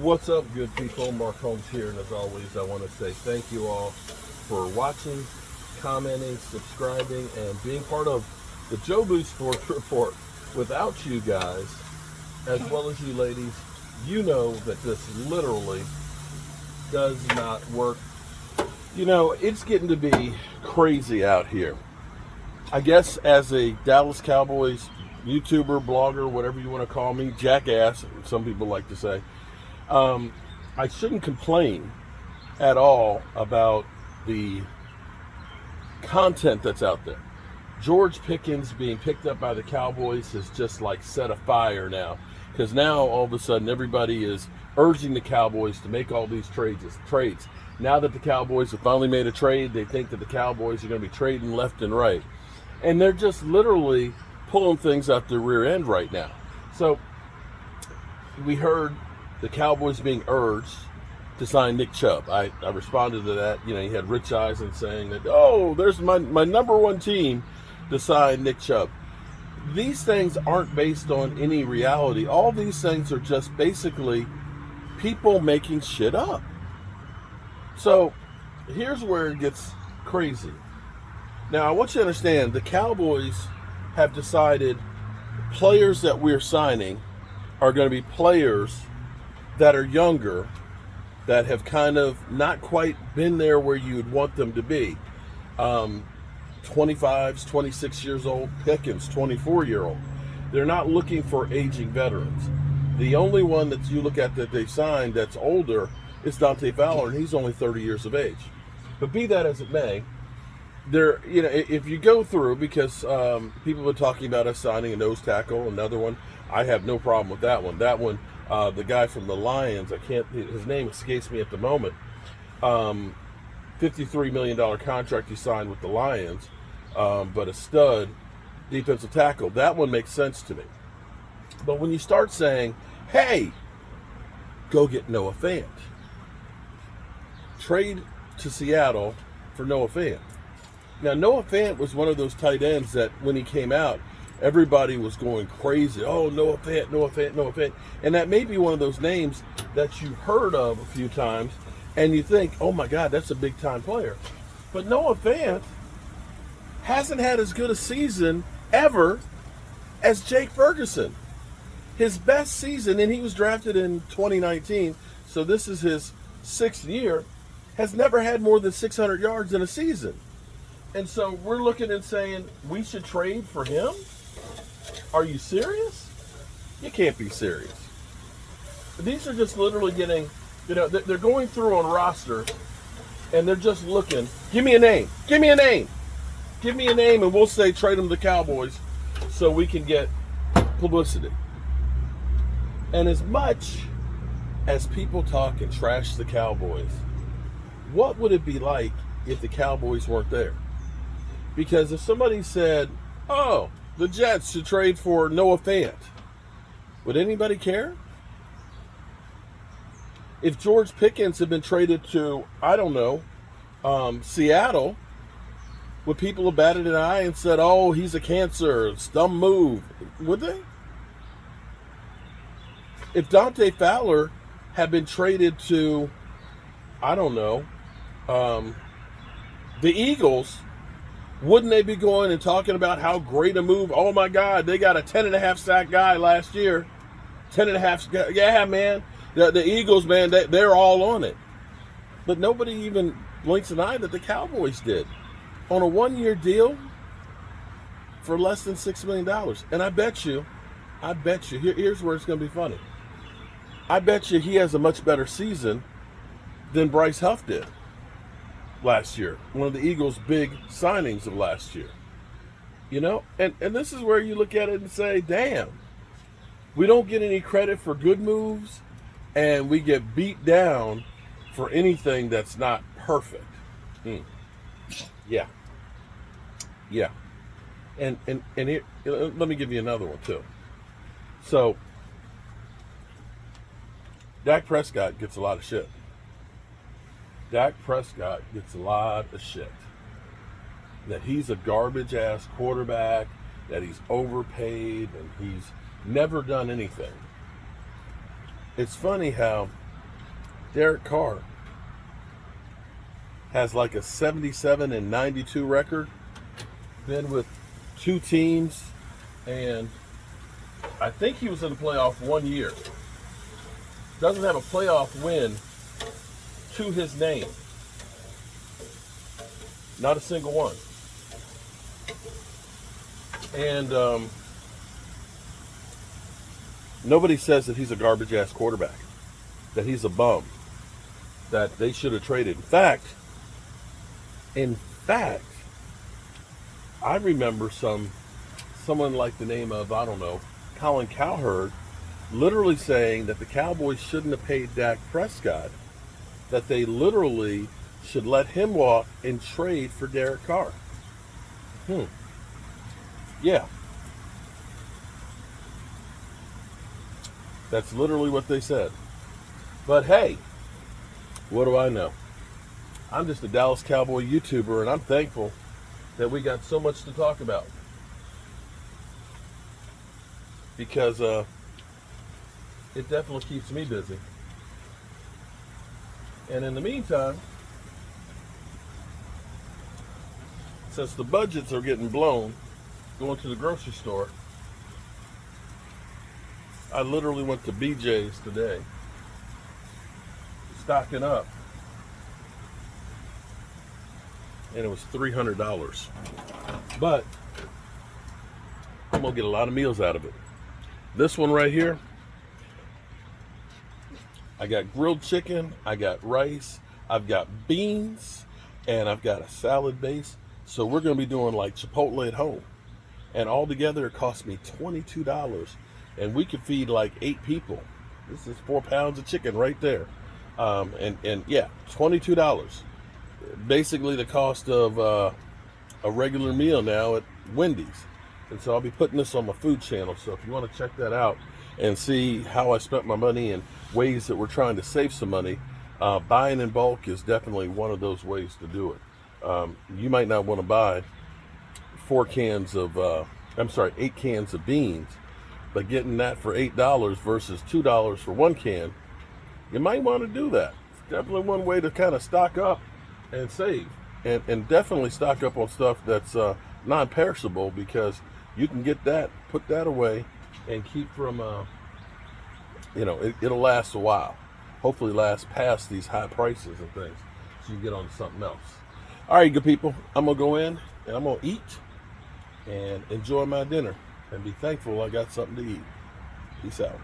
What's up, good people? Mark Holmes here, and as always, I want to say thank you all for watching, commenting, subscribing, and being part of the Joe Boo Sports Report. Without you guys, as well as you ladies, you know that this literally does not work. You know, it's getting to be crazy out here. I guess as a Dallas Cowboys YouTuber, blogger, whatever you want to call me, jackass, some people like to say, I shouldn't complain at all about the content that's out there. George Pickkins being picked up by the Cowboys has just like set a fire now, because now all of a sudden everybody is urging the Cowboys to make all these trades. Now that the Cowboys have finally made a trade, they think that the Cowboys are going to be trading left and right. And they're just literally pulling things out their rear end right now. So we heard the Cowboys being urged to sign Nick Chubb. I responded to that. You know, you had Rich Eisen saying that, oh, there's my number one team to sign Nick Chubb. These things aren't based on any reality. All these things are just basically people making shit up. So here's where it gets crazy. Now, I want you to understand, the Cowboys have decided players that we're signing are going to be players that are younger, that have kind of not quite been there where you'd want them to be. 25s, 26 years old, Pickkins, 24-year-old. They're not looking for aging veterans. The only one that you look at that they've signed that's older is Dante Fowler, and he's only 30 years of age. But be that as it may, there, you know, if you go through, because people have been talking about us signing a nose tackle, another one, I have no problem with that one. That one, the guy from the Lions, his name escapes me at the moment. $53 million contract he signed with the Lions, but a stud defensive tackle. That one makes sense to me. But when you start saying, hey, go get Noah Fant, trade to Seattle for Noah Fant. Now, Noah Fant was one of those tight ends that when he came out, everybody was going crazy. Oh, Noah Fant, Noah Fant, Noah Fant. And that may be one of those names that you've heard of a few times, and you think, oh my God, that's a big-time player. But Noah Fant hasn't had as good a season ever as Jake Ferguson. His best season, and he was drafted in 2019, so this is his 6th year, has never had more than 600 yards in a season. And so we're looking and saying, we should trade for him? Are you serious? You can't be serious. These are just literally getting, you know, they're going through on roster, and they're just looking, give me a name, give me a name, give me a name, and we'll say trade them to the Cowboys so we can get publicity. And as much as people talk and trash the Cowboys, what would it be like if the Cowboys weren't there? Because if somebody said, oh, the Jets should trade for Noah Fant, would anybody care? If George Pickens had been traded to, I don't know, Seattle, would people have batted an eye and said, oh, he's a cancer, it's a dumb move? Would they? If Dante Fowler had been traded to, I don't know, the Eagles, wouldn't they be going and talking about how great a move? Oh my God, they got a 10.5 sack guy last year. 10.5, yeah, man. The Eagles, man, they're all on it. But nobody even blinks an eye that the Cowboys did on a 1-year deal for less than $6 million. And I bet you, here's where it's going to be funny. I bet you he has a much better season than Bryce Huff did last year. One of the Eagles' big signings of last year. You know, and this is where you look at it and say, damn, we don't get any credit for good moves, and we get beat down for anything that's not perfect. Yeah. And here, let me give you another one too. So Dak Prescott gets a lot of shit. Dak Prescott gets a lot of shit. That he's a garbage-ass quarterback, that he's overpaid, and he's never done anything. It's funny how Derek Carr has like a 77-92 record. Been with 2 teams, and I think he was in the playoff 1 year. Doesn't have a playoff win to his name. Not a single one. And nobody says that he's a garbage ass quarterback, that he's a bum, that they should have traded. In fact, I remember someone like the name of, I don't know, Colin Cowherd, literally saying that the Cowboys shouldn't have paid Dak Prescott, that they literally should let him walk and trade for Derek Carr. Yeah. That's literally what they said. But hey, what do I know? I'm just a Dallas Cowboy YouTuber, and I'm thankful that we got so much to talk about. Because it definitely keeps me busy. And in the meantime, since the budgets are getting blown, going to the grocery store, I literally went to BJ's today, stocking up, and it was $300. But I'm gonna get a lot of meals out of it. This one right here, I got grilled chicken, I got rice, I've got beans, and I've got a salad base. So we're gonna be doing like Chipotle at home. And all together it cost me $22. And we could feed like 8 people. This is 4 pounds of chicken right there. And yeah, $22. Basically the cost of a regular meal now at Wendy's. And so I'll be putting this on my food channel. So if you want to check that out and see how I spent my money and ways that we're trying to save some money, buying in bulk is definitely one of those ways to do it. You might not want to buy 8 cans of beans, but getting that for $8 versus $2 for 1 can, you might want to do that. It's definitely one way to kind of stock up and save, and definitely stock up on stuff that's non-perishable, because you can get that, put that away, and keep from, it'll last a while. Hopefully last past these high prices and things, so you can get on to something else. All right, good people, I'm going to go in and I'm going to eat and enjoy my dinner and be thankful I got something to eat. Peace out.